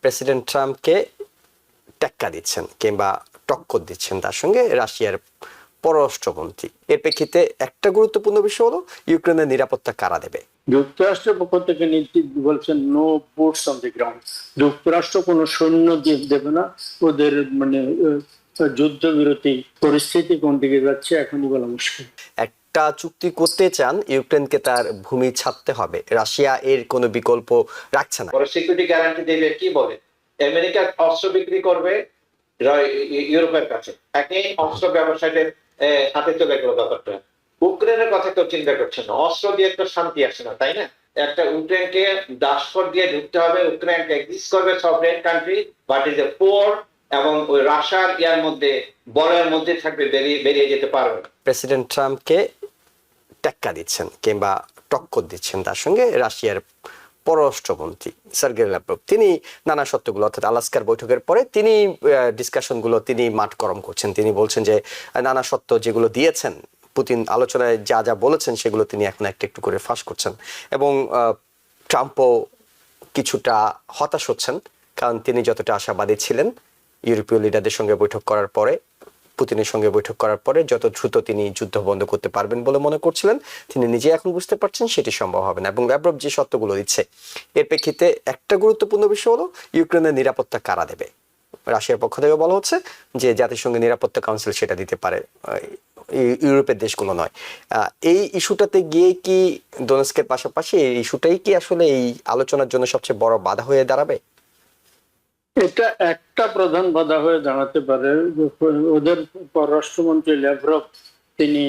President ট্রাম্পকে টেক্কা দিচ্ছেন কিংবা টক্কর দিচ্ছেন তার সঙ্গে রাশিয়ার পররাষ্ট্রমন্ত্রী। এর প্রেক্ষিতে একটা গুরুত্বপূর্ণ বিষয় হলো ইউক্রেনের নিরাপত্তা কারা দেবে। যুক্তরাষ্ট্রের পক্ষ থেকে নীতি বলছেন no boots on the ground. যুক্তরাষ্ট্র কোনো সৈন্য দেবে না। ওদের যুদ্ধবিরতি পরিস্থিতি কোন দিকে যাচ্ছে এখনই বলা মুশকিল। একটা চুক্তি করতে চান, ইউক্রেনকে তার ভূমি ছাড়তে হবে, রাশিয়া এর কোনো বিকল্প রাখছে না। সিকিউরিটি গ্যারান্টি দেবে কি বলে? আমেরিকা অস্ত্র বিক্রি করবে ইউরোপের কাছে, একই অস্ত্র ব্যবসায়ীদের হাতে চলে গেল ব্যাপারটা। ইউক্রেনের কথা কেউ চিন্তা করছে না, অস্ত্র দিয়ে তো শান্তি আসে না, তাই না? একটা ইউক্রেনকে দাসপট দিয়ে ঢুকতে হবে, ইউক্রেনকে এক্সিস্ট করবে sovereign country, but is a poor, এবং ওই রাশিয়ার ইয়ার মধ্যে বলের মধ্যে থাকবে, বেরিয়ে যেতে পারবে। প্রেসিডেন্ট ট্রাম্পকে টেক্কা দিচ্ছেন কিংবা টক্কর দিচ্ছেন তার সঙ্গে রাশিয়ার পররাষ্ট্রমন্ত্রী সার্গেই ল্যাভরভ। তিনি নানা সত্যগুলো অর্থাৎ আলাস্কার বৈঠকের পরে তিনি ডিসকাশনগুলো তিনি মাঠ গরম করছেন। তিনি বলছেন যে নানা সত্য যেগুলো দিয়েছেন পুতিন আলোচনায় যা যা বলেছেন সেগুলো তিনি এখন একটু একটু করে ফাঁস করছেন, এবং ট্রাম্পও কিছুটা হতাশ হচ্ছেন, কারণ তিনি যতটা আশাবাদী ছিলেন ইউরোপীয় লিডারদের সঙ্গে বৈঠক করার পরে, পুতিনের সঙ্গে বৈঠক করার পরে যত দ্রুত তিনি যুদ্ধ বন্ধ করতে পারবেন বলে মনে করছিলেন, তিনি নিজে এখন বুঝতে পারছেন সেটি সম্ভব হবে না। এবং ল্যাভরভ যে সত্যগুলো দিচ্ছে এর প্রেক্ষিতে একটা গুরুত্বপূর্ণ বিষয় হলো ইউক্রেনের নিরাপত্তা কারা দেবে। রাশিয়ার পক্ষ থেকে বলা হচ্ছে যে জাতিসংঘ নিরাপত্তা কাউন্সিল সেটা দিতে পারে, ইউরোপের দেশগুলো নয়। এই ইস্যুটাতে গিয়ে কি ডোনেস্কের পাশাপাশি এই ইস্যুটাই কি আসলে এই আলোচনার জন্য সবচেয়ে বড় বাধা হয়ে দাঁড়াবে? এটা একটা প্রধান বাধা হয়ে দাঁড়াতে পারে। ওদের পররাষ্ট্রমন্ত্রী ল্যাভরভ তিনি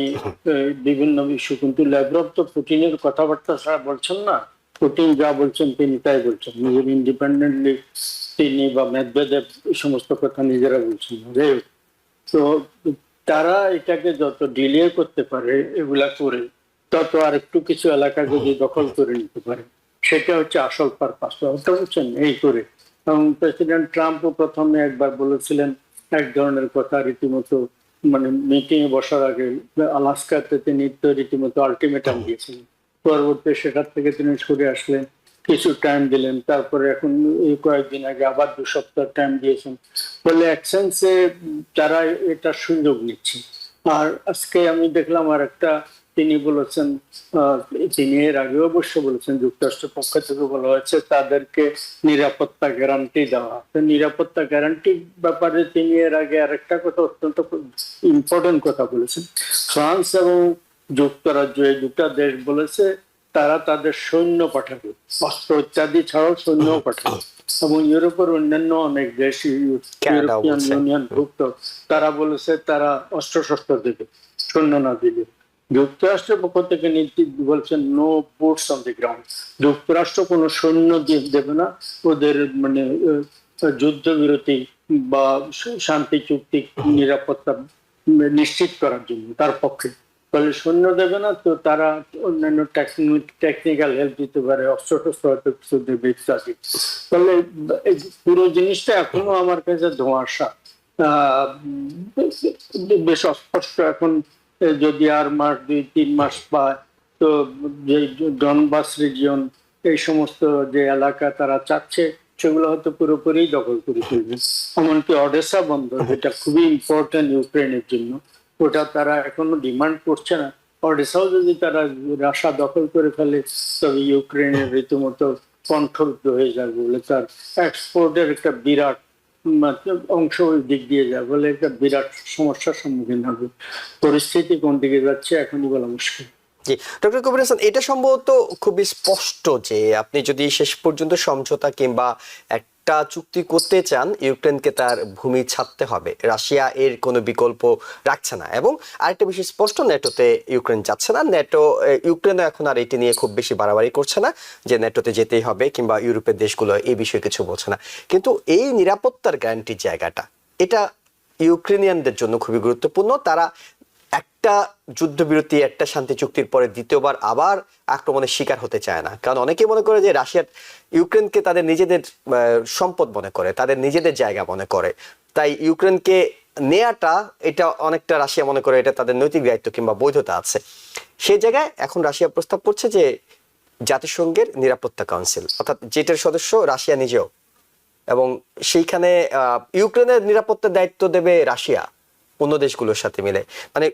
বিভিন্ন ইস্যু, কিন্তু ল্যাভরভ তো পুতিনের কথাবার্তা ছাড়া বলছেন না। পুতিন যা বলছেন তিনি তাই বলছেন, নিজের ইন্ডিপেন্ডেন্টলি তিনি বা মেদভেদেব এই সমস্ত কথা নিজেরা বলছেন। তো তারা এটাকে যত ডিলে করতে পারে এগুলা করে, তত আর একটু কিছু এলাকা যদি দখল করে নিতে পারে, সেটা হচ্ছে আসল পারপাস। বুঝছেন? এই করে। এবং প্রেসিডেন্ট ট্রাম্পও প্রথমে একবার বলেছিলেন এক ধরনের কথা, রীতিমতো মানে মিটিং এ বসার আগে আলাস্কাতে তিনি তো রীতিমতো আলটিমেটাম দিয়েছিলেন। পরবর্তী সেটার থেকে তিনি সরে আসলেন, কিছু টাইম দিলেন, তারপরে এখন এই কয়েকদিন আগে আবার 2 সপ্তাহ টাইম দিয়েছেন। বলে অ্যাকসেন্সে তারা এটা সুযোগ নিচ্ছে। আর আজকে আমি দেখলাম আর একটা তিনি বলেছেন, তিনি এর আগে অবশ্য বলেছেন, যুক্তরাষ্ট্রের পক্ষ থেকে বলা হয়েছে তাদেরকে নিরাপত্তা গ্যারান্টি দেওয়া। নিরাপত্তা গ্যারান্টি ব্যাপারে তিনি এর আগে আরেকটা কথা, অত্যন্ত ইম্পর্টেন্ট কথা বলেছেন। ফ্রান্স এবং যুক্তরাজ্য এই দুটা দেশ বলেছে তারা তাদের সৈন্য পাঠাবে, অস্ত্র ইত্যাদি ছাড়াও সৈন্য পাঠাবে। এবং ইউরোপের অন্যান্য অনেক দেশ, ইউরোপিয়ান ইউনিয়ন ভুক্ত, তারা বলেছে তারা অস্ত্র শস্ত্র দেবে, সৈন্য না দিলে। যুক্তরাষ্ট্রের পক্ষ থেকে নীতি বলছেন no boots on the ground. যুক্তরাষ্ট্র কোনো সৈন্য দেবে না। ওদের যুদ্ধবিরতি বা শান্তি চুক্তি নিরাপত্তা নিশ্চিত করার জন্য তার পক্ষে। তাহলে সৈন্য দেবে না, তো তারা অন্যান্য টেকনিক্যাল হেল্প দিতে পারে, অস্ত্র শস্ত্র হয়তো কিছু দেবে ইত্যাদি। তাহলে পুরো জিনিসটা এখনো আমার কাছে ধোঁয়াশা, বেশ অস্পষ্ট। এখন যদি আর মাস 2-3 মাস পায়, তো যে ডনবাস রিজিয়ন এই সমস্ত যে এলাকা তারা চাচ্ছে সেগুলো হয়তো পুরোপুরি দখল করে ফেলবে। এমনকি অডেসা বন্দর, যেটা খুবই ইম্পর্টেন্ট ইউক্রেনের জন্য, ওটা তারা এখনো ডিমান্ড করছে না। অডেসাও যদি তারা রাশিয়া দখল করে ফেলে, তবে ইউক্রেনের রীতিমতো কণ্ঠরুদ্ধ হয়ে যাবে বলে, তার এক্সপোর্টের একটা বিরাট অংশ ওই দিক দিয়ে যায় বলে একটা বিরাট সমস্যার সম্মুখীন হবে। পরিস্থিতি কোন দিকে যাচ্ছে এখনই বলা মুশকিল। জি, ডক্টর কবির হাসান, এটা সম্ভবত খুবই স্পষ্ট যে আপনি যদি শেষ পর্যন্ত সমঝোতা কিংবা একটা চুক্তি করতে চান, ইউক্রেনকে তার ভূমি ছাড়তে হবে, রাশিয়া এর কোনো বিকল্প রাখছে না। এবং আরেকটা বিষয় স্পষ্ট, ন্যাটোতে ইউক্রেন যাচ্ছে না। ইউক্রেনও এখন আর এটি নিয়ে খুব বেশি বাড়াবাড়ি করছে না যে ন্যাটোতে যেতেই হবে, কিংবা ইউরোপের দেশগুলো এই বিষয়ে কিছু বলছে না। কিন্তু এই নিরাপত্তার গ্যারান্টির জায়গাটা, এটা ইউক্রেনিয়ানদের জন্য খুবই গুরুত্বপূর্ণ। তারা একটা যুদ্ধবিরতি, একটা শান্তি চুক্তির পরে দ্বিতীয়বার আবার আক্রমণের শিকার হতে চায় না। কারণ অনেকেই মনে করে যে রাশিয়ার ইউক্রেনকে তাদের নিজেদের সম্পদ মনে করে, তাদের নিজেদের জায়গা মনে করে। তাই ইউক্রেনকে নেয়াটা, এটা অনেকটা রাশিয়া মনে করে এটা তাদের নৈতিক দায়িত্ব কিংবা বৈধতা আছে। সেই জায়গায় এখন রাশিয়া প্রস্তাব করছে যে জাতিসংঘের নিরাপত্তা কাউন্সিল, অর্থাৎ যেটার সদস্য রাশিয়া নিজেও, এবং সেইখানে ইউক্রেনের নিরাপত্তার দায়িত্ব দেবে রাশিয়া অন্য দেশগুলোর সাথে মিলে। মানে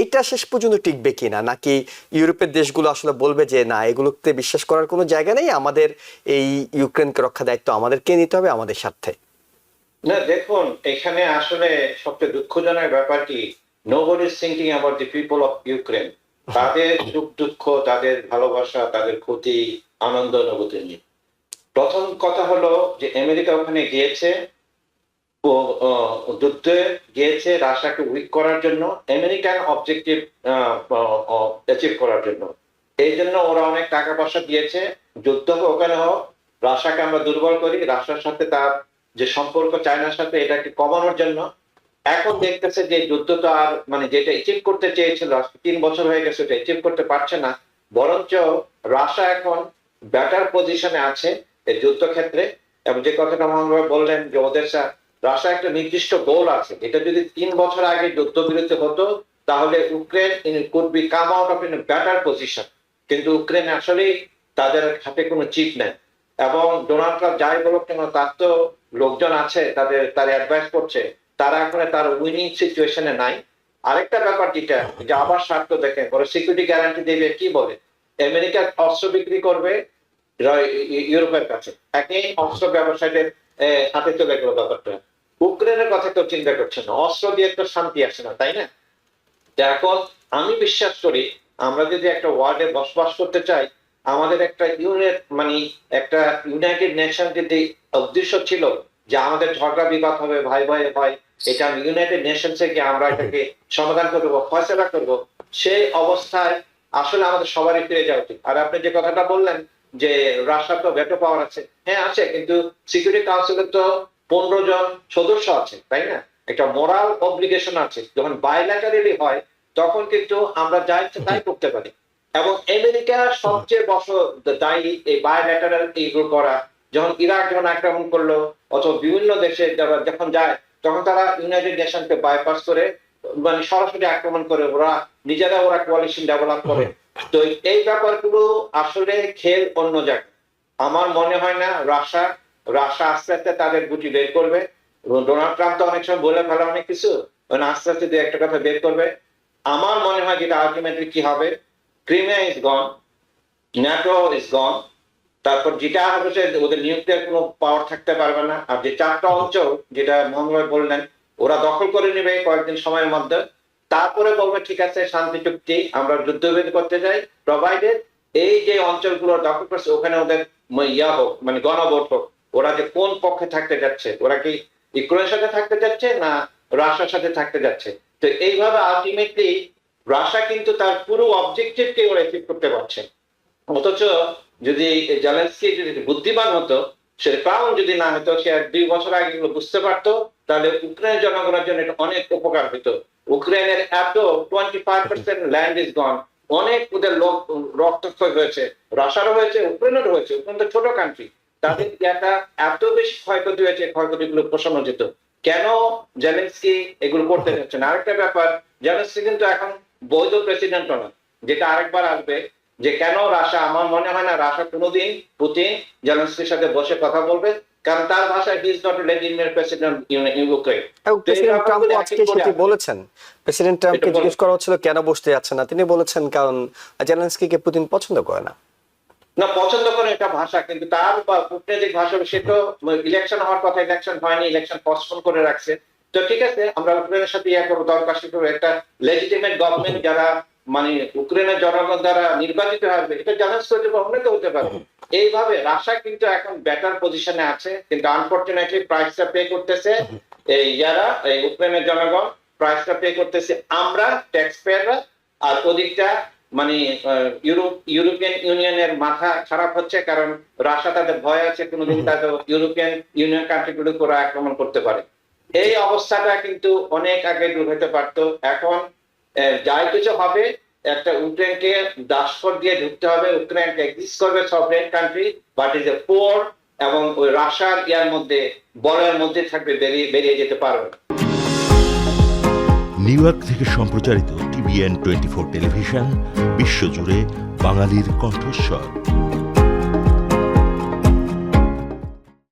এটা শেষ পর্যন্ত টিকবে কিনা, নাকি ইউরোপের দেশগুলো আসলে বলবে যে না, এগুলোতে বিশ্বাস করার কোনো জায়গা নেই, আমাদের এই ইউক্রেনকে রক্ষা দায়িত্ব আমাদেরকে নিতে হবে আমাদের স্বার্থে? না, দেখুন, এখানে আসলে সবচেয়ে দুঃখজনক ব্যাপার কি, nobody is thinking about the people of Ukraine. তাদের সুখ দুঃখ, তাদের ভালোবাসা, তাদের ক্ষতি, আনন্দ অনুভূতি নিয়ে। প্রথম কথা হলো যে আমেরিকা ওখানে গিয়েছে, যুদ্ধে গিয়েছে রাশিয়াকে উইক করার জন্য, আমেরিকান অবজেক্টিভ অ্যাচিভ করার জন্য। এই জন্য ওরা অনেক টাকা পয়সা দিয়েছে, যুদ্ধ ওখানে হোক, রাশিয়াকে আমরা দুর্বল করি, রাশিয়ার সাথে তার যে সম্পর্ক চায়নার সাথে এটাকে কমানোর জন্য। এখন দেখতেছে যে যুদ্ধ তো আর মানে যেটা অ্যাচিভ করতে চেয়েছিল 3 বছর হয়ে গেছে, ওটা অ্যাচিভ করতে পারছে না, বরঞ্চ রাশিয়া এখন বেটার পজিশনে আছে এই যুদ্ধক্ষেত্রে। এবং যে কথাটা মহানভাবে বললেন যে ওদের রাশিয়া একটা নির্দিষ্ট গোল আছে, এটা যদি 3 বছর আগে যুদ্ধবিরতি হতো তাহলে Ukraine could be come out of in better position. কিন্তু ইউক্রেন আসলেই তাদের হাতে কোনো চিপ নেই, এবং ডোনাল্ড ট্রাম্প যাই বলুক কেন তার তো লোকজন আছে, তার অ্যাডভাইস করছে, তারা এখন তার উইনিং সিচুয়েশনে নাই। আরেকটা ব্যাপার যেটা যে আবার স্বার্থ দেখেন, ওরা সিকিউরিটি গ্যারান্টি দেবে, কি বলে আমেরিকা অস্ত্র বিক্রি করবে ইউরোপের কাছে, একই অস্ত্র ব্যবসায়ীদের হাতে চলে গেল ব্যাপারটা। ইউক্রেনের কথা কেউ চিন্তা করছে না, অস্ত্র দিয়ে তো শান্তি আসে না, তাই না? এখন আমি বিশ্বাস করি আমরা যদি একটা ওয়ার্ল্ডে বসবাস করতে চাই, আমাদের একটা একটা ইউনাইটেড নেশন যদি উদ্দেশ্য ছিল যে আমাদের ঝগড়া বিবাদ হবে, ভাই ভাই হয়, এটা আমি ইউনাইটেড নেশন থেকে আমরা এটাকে সমাধান করবো, ফয়সালা করবো, সেই অবস্থায় আসলে আমাদের সবারই ফিরে যাওয়া উচিত। আর আপনি যে কথাটা বললেন যে রাশিয়া তো ভেটো পাওয়ার আছে, হ্যাঁ আছে, কিন্তু সিকিউরিটি কাউন্সিলের তো 15 জন সদস্য আছে, তাই না? একটা মোরাল অব্লিগেশন আছে, যখন বাইল্যাটারালি হয় তখন কিন্তু আমরা যা ইচ্ছে তাই করতে পারি। এবং আমেরিকা সবচেয়ে দায়ী এই বাইল্যাটারাল এইগুলো করা। যখন ইরাক যখন আক্রমণ করলো, অথবা বিভিন্ন দেশে যখন যায়, তখন তারা ইউনাইটেড নেশনকে বাইপাস করে মানে সরাসরি আক্রমণ করে, ওরা কোয়ালিশন ডেভেলপ করে। তো এই ব্যাপারগুলো আসলে খেল অন্য জায়গায়। আমার মনে হয় না রাশিয়া আস্তে আস্তে তাদের গুটি বের করবে। ডোনাল্ড ট্রাম্প তো অনেক সময় বলে ফেলে অনেক কিছু, আস্তে আস্তে দু একটা কথা বের করবে। আমার মনে হয় যেটা আলটিমেটলি কি হবে, Crimea is gone, NATO is গন, তারপর যেটা হবে ওদের নিউক্লিয়ার কোনো পাওয়ার থাকতে পারবে না। আর যে 4টা অঞ্চল যেটা মোহাম্মদ বললেন, ওরা দখল করে নেবে কয়েকদিন সময়ের মধ্যে, তারপরে বলবে ঠিক আছে শান্তি চুক্তি, আমরা যুদ্ধবিরতি করতে যাই, প্রোভাইডেড এই যে অঞ্চলগুলো দখল করছে ওখানে ওদের হোক, মানে গণভোট হোক, ওরা যে কোন পক্ষে থাকতে যাচ্ছে, ওরা কি ইউক্রেনের সাথে থাকতে যাচ্ছে না রাশিয়ার সাথে থাকতে যাচ্ছে। তো এইভাবে আলটিমেটলি রাশিয়া কিন্তু তার পুরো অবজেক্টিভকে ওরা অ্যাচিভ করতে পারছে। অথচ যদি জেলেনস্কি যদি বুদ্ধিমান হতো, সে ক্রাউন যদি না হতো, সে 2 বছর আগে এগুলো বুঝতে পারতো, তাহলে ইউক্রেনের জনগণের জন্য এটা অনেক উপকার হতো। ইউক্রেনের এত 25% ল্যান্ড ইজ গন, অনেক ওদের লোক রক্তক্ষয় হয়েছে, রাশিয়ারও হয়েছে, ইউক্রেনেরও হয়েছে। ইউক্রেন তো ছোট কান্ট্রি, তাদের একটা এত বেশি ক্ষয়ক্ষতি হয়েছে, ক্ষয়ক্ষতিগুলো পোষানো যেত। কেন জেলেনস্কি এগুলো করতে যাচ্ছে না? আরেকটা ব্যাপার, জেলেনস্কি কিন্তু এখন বৈধ প্রেসিডেন্টও না, যেটা আরেকবার আসবে যে কেন রাশিয়া, আমার মনে হয় না রাশিয়া কোনোদিন পুতিন জেলেনস্কির সাথে বসে কথা বলবে, কারণ তার ভাষায় he is not a legitimate president Ukraine. President Trump আজকে সেটি বলেছেন। প্রেসিডেন্ট ট্রাম্পকে জিজ্ঞেস করা হচ্ছিল কেন বসতে যাচ্ছে না, তিনি বলেছেন কারণ জেলেনস্কিকে পুতিন পছন্দ করে না। না, পছন্দ করে এটা ভাষা, কিন্তু তার কূটনৈতিক ভাষা, সে তো ইলেকশন হওয়ার কথা, ইলেকশন হয়নি, ইলেকশন পোস্টপোন করে রাখছে। তো ঠিক আছে, আমরা ইউক্রেনের সাথে করবো, দরকার একটা লেজিটিমেট গভর্নমেন্ট যারা মানে ইউক্রেনের জনগণ দ্বারা নির্বাচিত হবে, এটা জেলেনস্কি অনেকে হতে পারে। এইভাবে রাশিয়া কিন্তু এখন বেটার পজিশনে আছে, কিন্তু আনফরচুনেটলি প্রাইসটা পে করতেছে এই ইউক্রেনের জনগণ, প্রাইসটা পে করতেছে আমরা ট্যাক্স পেয়াররা। আর ওদিকটা মানে ইউরোপিয়ান ইউনিয়নের মাথা খারাপ হচ্ছে, কারণ রাশিয়া তাদের ভয় আছে কোনোদিন তাদের ইউরোপিয়ান ইউনিয়ন কান্ট্রিগুলোর উপর আক্রমণ করতে পারে। এই অবস্থাটা কিন্তু অনেক আগে দূর হতে পারতো। এখন যাই কিছু হবে, একটা ইউক্রেনকে দাসপট দিয়ে ঢুকতে হবে, ইউক্রেনকে এক্সিস্ট করবে sovereign country, but is a poor, এবং ওই রাশিয়ার ইয়ার মধ্যে বলের মধ্যে থাকবে, বেরিয়ে যেতে পারবে। নিউ ইয়র্ক থেকে সম্প্রচারিত TVN 24 টেলিভিশন, বিশ্বজুড়ে বাঙালির কণ্ঠস্বর।